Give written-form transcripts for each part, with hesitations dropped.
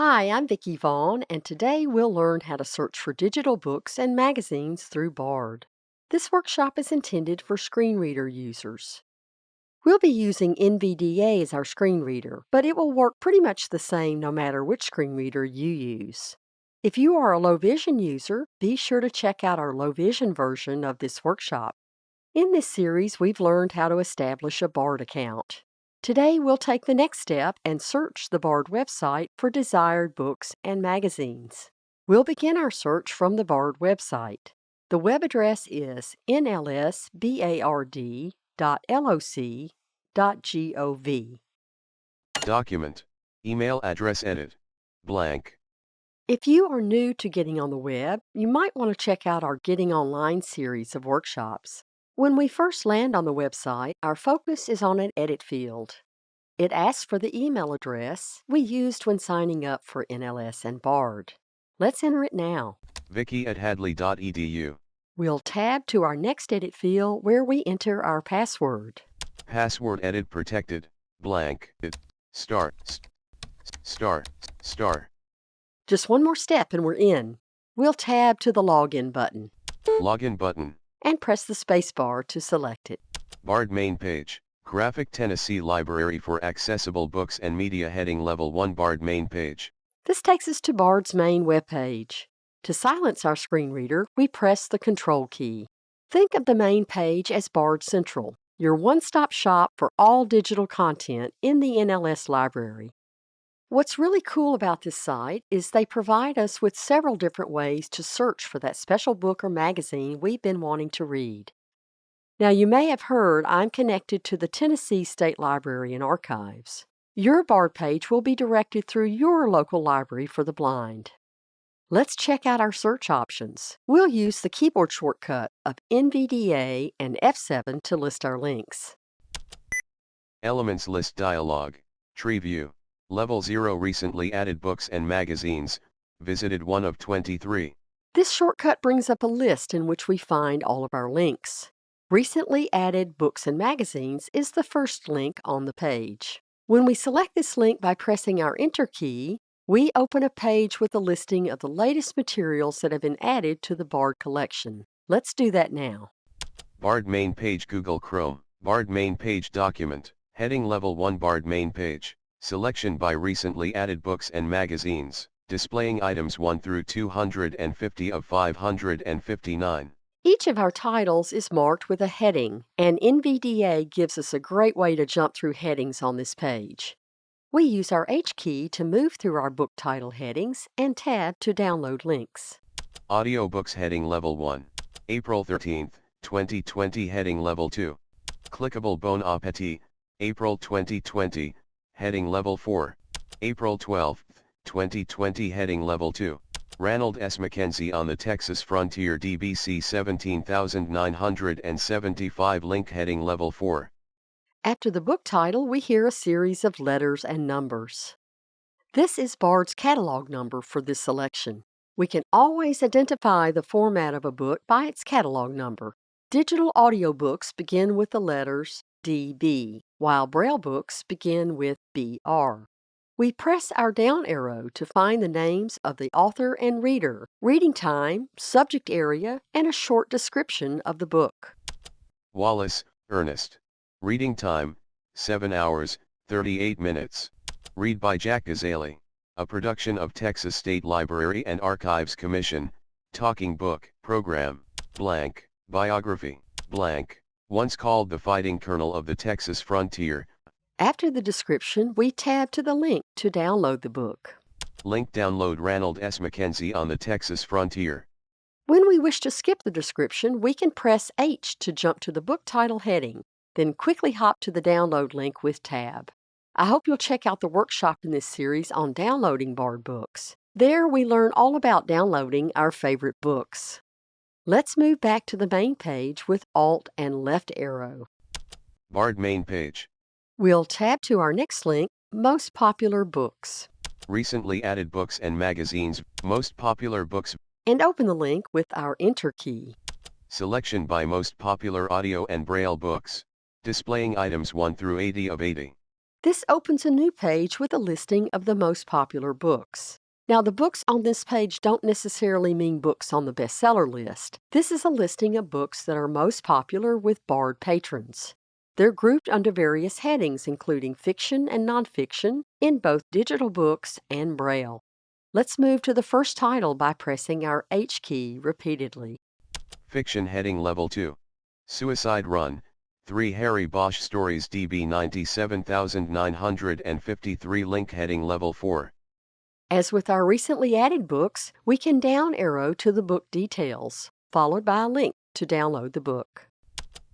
Hi, I'm Vicki Vaughn, and today we'll learn how to search for digital books and magazines through BARD. This workshop is intended for screen reader users. We'll be using NVDA as our screen reader, but it will work pretty much the same no matter which screen reader you use. If you are a low vision user, be sure to check out our low vision version of this workshop. In this series, we've learned how to establish a BARD account. Today, we'll take the next step and search the BARD website for desired books and magazines. We'll begin our search from the BARD website. The web address is nlsbard.loc.gov. Document. Email address edit. Blank. If you are new to getting on the web, you might want to check out our Getting Online series of workshops. When we first land on the website, our focus is on an edit field. It asks for the email address we used when signing up for NLS and BARD. Let's enter it now. Vicky@hadley.edu. We'll tab to our next edit field where we enter our password. Password edit protected. Blank. Star. Just one more step and we're in. We'll tab to the Login button Login button. and press the space bar to select it. BARD main page. Graphic Tennessee Library for Accessible Books and Media heading Level 1 BARD main page. This takes us to BARD's main webpage. To silence our screen reader, we press the Control key. Think of the main page as BARD Central, your one-stop shop for all digital content in the NLS library. What's really cool about this site is they provide us with several different ways to search for that special book or magazine we've been wanting to read. Now, you may have heard I'm connected to the Tennessee State Library and Archives. Your BARD page will be directed through your local library for the blind. Let's check out our search options. We'll use the keyboard shortcut of NVDA and F7 to list our links. Elements list dialog. Tree view. Level 0 recently added books and magazines. Visited 1 of 23. This shortcut brings up a list in which we find all of our links. Recently added books and magazines is the first link on the page. When we select this link by pressing our Enter key, we open a page with a listing of the latest materials that have been added to the BARD collection. Let's do that now. BARD main page Google Chrome. BARD main page document. Heading Level 1 BARD main page. Selection by recently added books and magazines. Displaying items 1 through 250 of 559. Each of our titles is marked with a heading, and NVDA gives us a great way to jump through headings on this page. We use our H key to move through our book title headings and tab to download links. Audiobooks heading Level 1. April 13, 2020 heading Level 2. Clickable Bon Appetit, April 2020, heading Level 4. April 12, 2020 heading Level 2. Ranald S. Mackenzie on the Texas Frontier DBC 17975 link heading Level 4. After the book title, we hear a series of letters and numbers. This is BARD's catalog number for this selection. We can always identify the format of a book by its catalog number. Digital audiobooks begin with the letters DB, while Braille books begin with BR. We press our down arrow to find the names of the author and reader, reading time, subject area, and a short description of the book. Wallace, Ernest. Reading time, 7 hours, 38 minutes. Read by Jack Gazzaley. A production of Texas State Library and Archives Commission. Talking book, program, blank, biography, blank. Once called the fighting colonel of the Texas frontier. After the description, we tab to the link to download the book. Link download Ranald S. Mackenzie on the Texas Frontier. When we wish to skip the description, we can press H to jump to the book title heading, then quickly hop to the download link with tab. I hope you'll check out the workshop in this series on downloading BARD books. There we learn all about downloading our favorite books. Let's move back to the main page with Alt and left arrow. BARD main page. We'll tab to our next link, Most Popular Books. Recently added books and magazines, most popular books. And open the link with our Enter key. Selection by most popular audio and Braille books. Displaying items 1 through 80 of 80. This opens a new page with a listing of the most popular books. Now, the books on this page don't necessarily mean books on the bestseller list. This is a listing of books that are most popular with BARD patrons. They're grouped under various headings, including fiction and nonfiction, in both digital books and Braille. Let's move to the first title by pressing our H key repeatedly. Fiction heading level 2. Suicide Run, 3 Harry Bosch Stories DB 97953 link heading level 4. As with our recently added books, we can down arrow to the book details, followed by a link to download the book.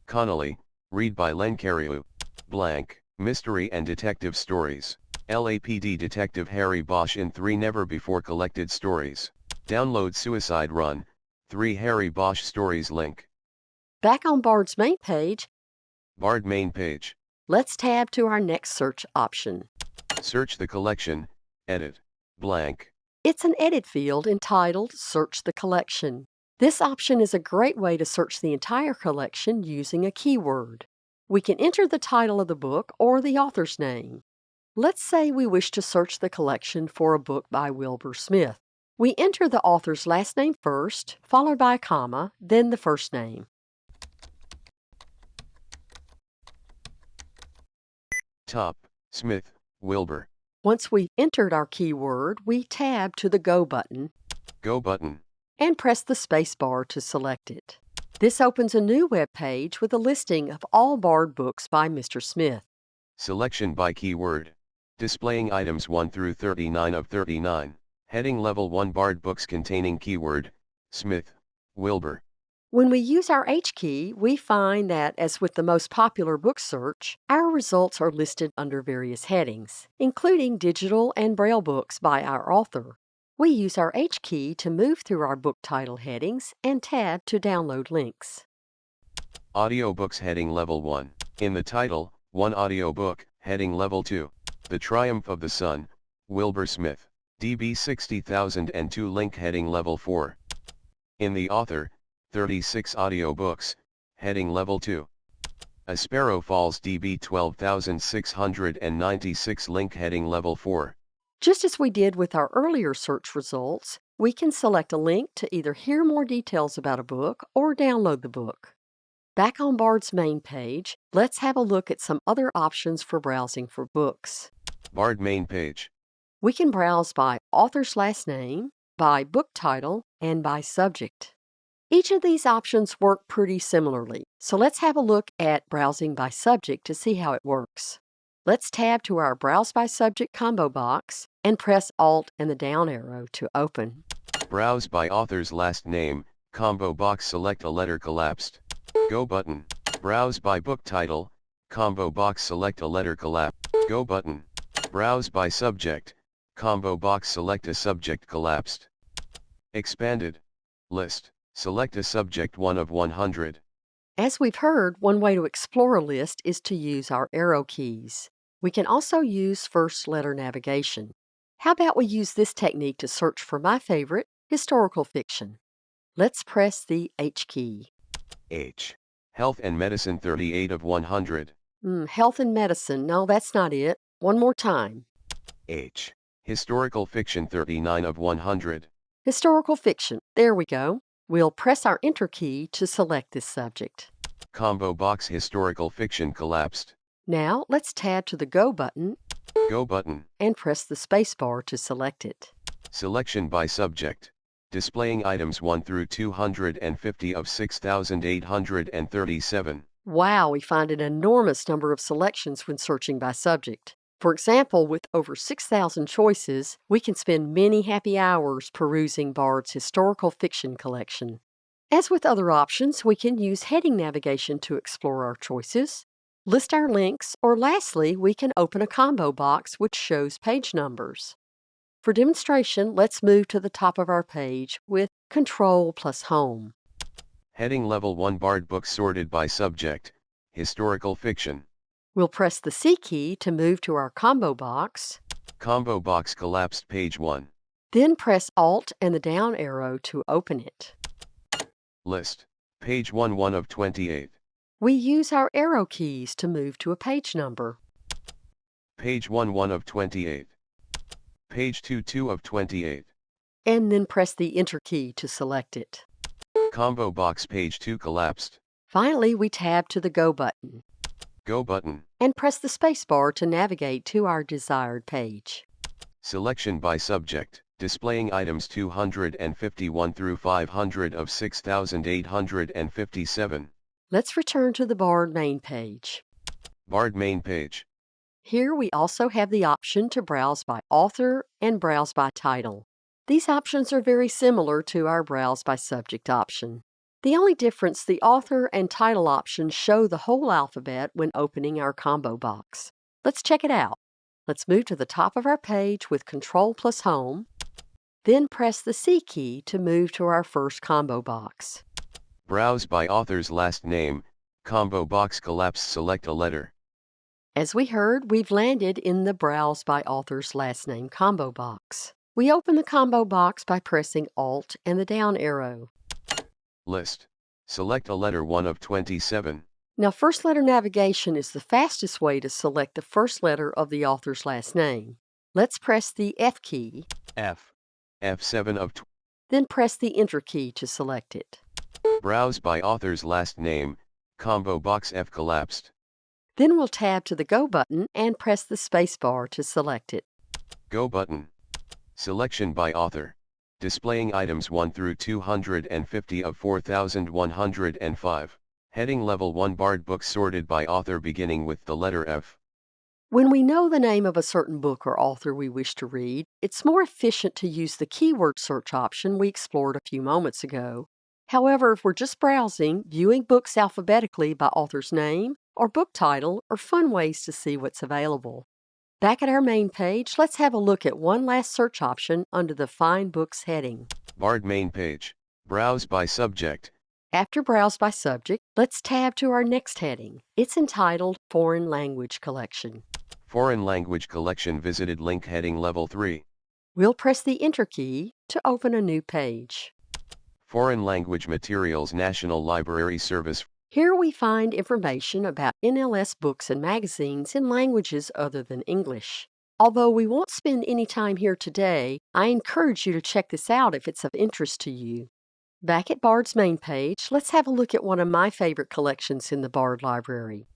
Connolly, read by Len Cariou. Blank, Mystery and Detective Stories. LAPD Detective Harry Bosch in 3 never-before collected stories. Download Suicide Run, 3 Harry Bosch Stories link. Back on BARD's main page, BARD main page. let's tab to our next search option. Search the collection, edit, blank. It's an edit field entitled Search the Collection. This option is a great way to search the entire collection using a keyword. We can enter the title of the book or the author's name. Let's say we wish to search the collection for a book by Wilbur Smith. We enter the author's last name first, followed by a comma, then the first name. Top, Smith, Wilbur. Once we've entered our keyword, we tab to the Go button Go button. and press the space bar to select it. This opens a new web page with a listing of all BARD books by Mr. Smith. Selection by keyword. Displaying items 1 through 39 of 39. Heading level 1 BARD books containing keyword, Smith, Wilbur. When we use our H key, we find that, as with the most popular book search, our results are listed under various headings, including digital and Braille books by our author. We use our H key to move through our book title headings and tab to download links. Audiobooks heading level 1. In the title, 1 audiobook, heading level 2. The Triumph of the Sun, Wilbur Smith, DB 60002 link heading level 4. In the author, 36 audiobooks, heading level 2. A Sparrow Falls DB 12696 link heading level 4. Just as we did with our earlier search results, we can select a link to either hear more details about a book or download the book. Back on BARD's main page, let's have a look at some other options for browsing for books. BARD main page. We can browse by author's last name, by book title, and by subject. Each of these options work pretty similarly, so let's have a look at browsing by subject to see how it works. Let's tab to our Browse by Subject combo box and press Alt and the down arrow to open. Browse by author's last name, combo box select a letter collapsed. Go button. Browse by book title, combo box select a letter collapsed. Go button. Browse by subject, combo box select a subject collapsed. Expanded. List. Select a subject 1 of 100. As we've heard, one way to explore a list is to use our arrow keys. We can also use first letter navigation. How about we use this technique to search for my favorite, historical fiction? Let's press the H key. H. Health and Medicine 38 of 100. Health and medicine. No, that's not it. One more time. H. Historical Fiction 39 of 100. Historical fiction. There we go. We'll press our Enter key to select this subject. Combo box Historical Fiction collapsed. Now, let's tab to the Go button Go button. and press the space bar to select it. Selection by subject. Displaying items 1 through 250 of 6,837. Wow, we find an enormous number of selections when searching by subject. For example, with over 6,000 choices, we can spend many happy hours perusing BARD's historical fiction collection. As with other options, we can use heading navigation to explore our choices, list our links, or lastly, we can open a combo box which shows page numbers. For demonstration, let's move to the top of our page with Control plus Home. Heading Level 1 BARD books sorted by subject, historical fiction. We'll press the C key to move to our combo box. Combo box collapsed page 1. Then press Alt and the down arrow to open it. List. Page 1 of 28. We use our arrow keys to move to a page number. Page Page 1 of 28. Page 2 of 28. And then press the Enter key to select it. Combo box page 2 collapsed. Finally, we tab to the Go button. Go button. And press the spacebar to navigate to our desired page. Selection by subject, displaying items 251 through 500 of 6,857. Let's return to the BARD main page. BARD main page. Here we also have the option to browse by author and browse by title. These options are very similar to our browse by subject option. The only difference, the author and title options show the whole alphabet when opening our combo box. Let's check it out. Let's move to the top of our page with Control plus Home, then press the C key to move to our first combo box. Browse by author's last name, combo box collapse, select a letter. As we heard, we've landed in the Browse by author's last name combo box. We open the combo box by pressing Alt and the down arrow. List. Select a letter 1 of 27. Now, first letter navigation is the fastest way to select the first letter of the author's last name. Let's press the F key. F. F7 of 20. Then press the Enter key to select it. Browse by author's last name, combo box F collapsed. Then we'll tab to the Go button and press the spacebar to select it. Go button. Selection by author. Displaying items 1 through 250 of 4,105. Heading Level 1 BARD books sorted by author beginning with the letter F. When we know the name of a certain book or author we wish to read, it's more efficient to use the keyword search option we explored a few moments ago. However, if we're just browsing, viewing books alphabetically by author's name or book title are fun ways to see what's available. Back at our main page, let's have a look at one last search option under the Find Books heading. BARD main page. Browse by subject. After Browse by Subject, let's tab to our next heading. It's entitled Foreign Language Collection. Foreign Language Collection visited link heading level 3. We'll press the Enter key to open a new page. Foreign Language Materials National Library Service. Here we find information about NLS books and magazines in languages other than English. Although we won't spend any time here today, I encourage you to check this out if it's of interest to you. Back at BARD's main page, let's have a look at one of my favorite collections in the BARD library.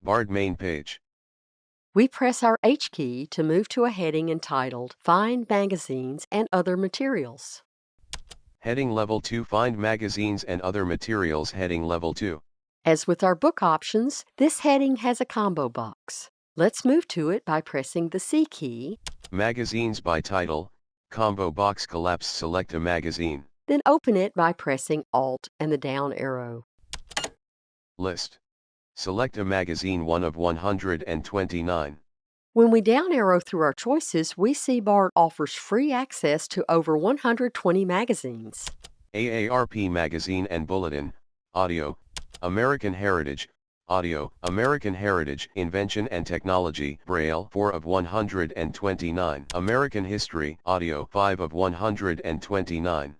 BARD main page. We press our H key to move to a heading entitled Find Magazines and Other Materials. Heading level 2 Find Magazines and Other Materials heading level 2. As with our book options, this heading has a combo box. Let's move to it by pressing the C key. Magazines by title, combo box collapse, select a magazine. Then open it by pressing Alt and the down arrow. List. Select a magazine 1 of 129. When we down arrow through our choices, we see BARD offers free access to over 120 magazines. AARP Magazine and Bulletin, Audio, American Heritage, Audio, American Heritage, Invention and Technology, Braille 4 of 129. American History, Audio 5 of 129.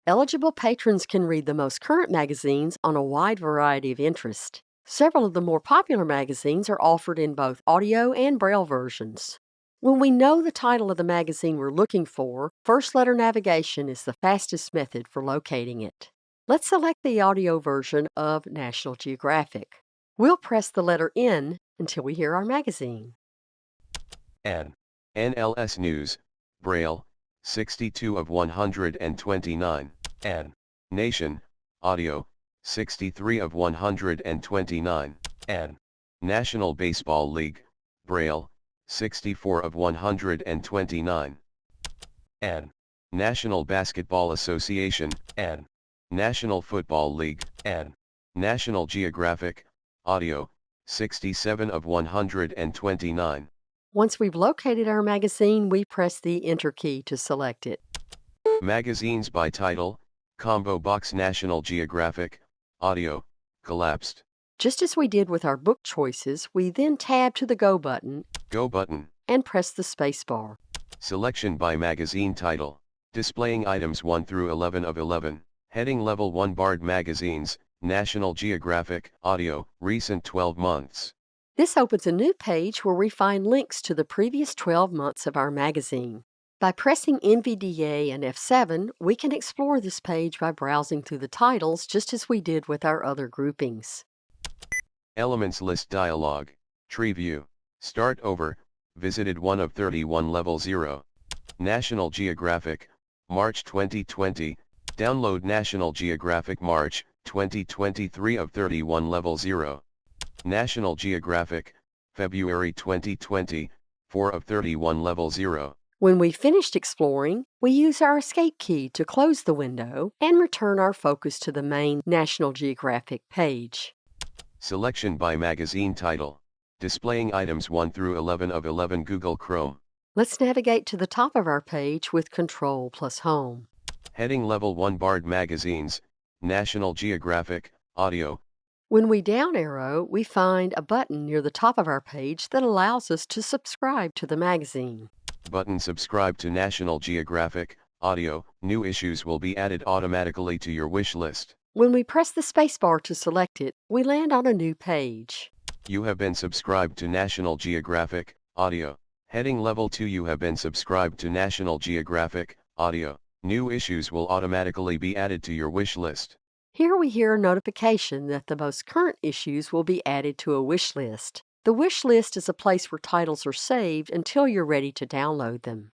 Eligible patrons can read the most current magazines on a wide variety of interest. Several of the more popular magazines are offered in both audio and Braille versions. When we know the title of the magazine we're looking for, first letter navigation is the fastest method for locating it. Let's select the audio version of National Geographic. We'll press the letter N until we hear our magazine. N. NLS News, Braille, 62 of 129. N. Nation, Audio, 63 of 129. N. National Baseball League, Braille, 64 of 129. N. National Basketball Association, N. National Football League, N. National Geographic, Audio, 67 of 129. Once we've located our magazine, we press the Enter key to select it. Magazines by title, combo box National Geographic, Audio, collapsed. Just as we did with our book choices, we then tab to the Go button. Go button. And press the spacebar. Selection by magazine title. Displaying items 1 through 11 of 11. Heading Level 1 BARD Magazines, National Geographic, Audio, Recent 12 months. This opens a new page where we find links to the previous 12 months of our magazine. By pressing NVDA and F7, we can explore this page by browsing through the titles just as we did with our other groupings. Elements list dialog. Tree view. Start over. Visited 1 of 31 level 0. National Geographic, March 2020. Download National Geographic March 2023 of 31 level 0. National Geographic, February 2020, 4 of 31 level 0. When we finished exploring, we use our escape key to close the window and return our focus to the main National Geographic page. Selection by magazine title. Displaying items 1 through 11 of 11 Google Chrome. Let's navigate to the top of our page with Control plus Home. Heading Level 1 BARD Magazines, National Geographic, Audio. When we down arrow, we find a button near the top of our page that allows us to subscribe to the magazine. Button Subscribe to National Geographic, Audio. New issues will be added automatically to your wish list. When we press the spacebar to select it, we land on a new page. You have been subscribed to National Geographic, Audio. Heading Level 2. You have been subscribed to National Geographic, Audio. New issues will automatically be added to your wish list. Here we hear a notification that the most current issues will be added to a wish list. The wish list is a place where titles are saved until you're ready to download them.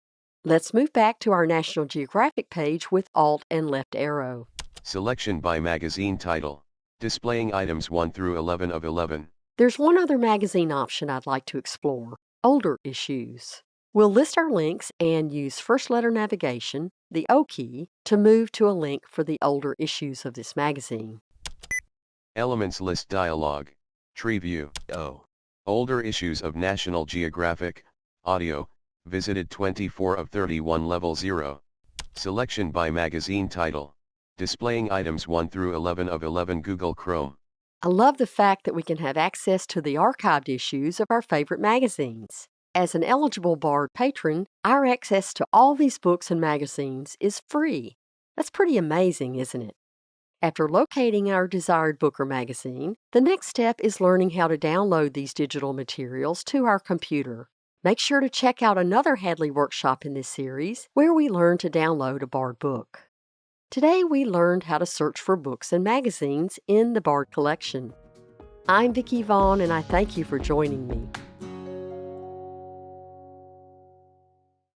Let's move back to our National Geographic page with Alt and left arrow. Selection by magazine title. Displaying items 1 through 11 of 11. There's one other magazine option I'd like to explore, older issues. We'll list our links and use first letter navigation, the O key, to move to a link for the older issues of this magazine. Elements list dialog. Tree view. O. Older issues of National Geographic, Audio. Visited 24 of 31 level 0. Selection by magazine title. Displaying items 1 through 11 of 11 Google Chrome. I love the fact that we can have access to the archived issues of our favorite magazines. As an eligible BARD patron, our access to all these books and magazines is free. That's pretty amazing, isn't it? After locating our desired book or magazine, the next step is learning how to download these digital materials to our computer. Make sure to check out another Hadley workshop in this series where we learn to download a BARD book. Today we learned how to search for books and magazines in the BARD collection. I'm Vicki Vaughn and I thank you for joining me.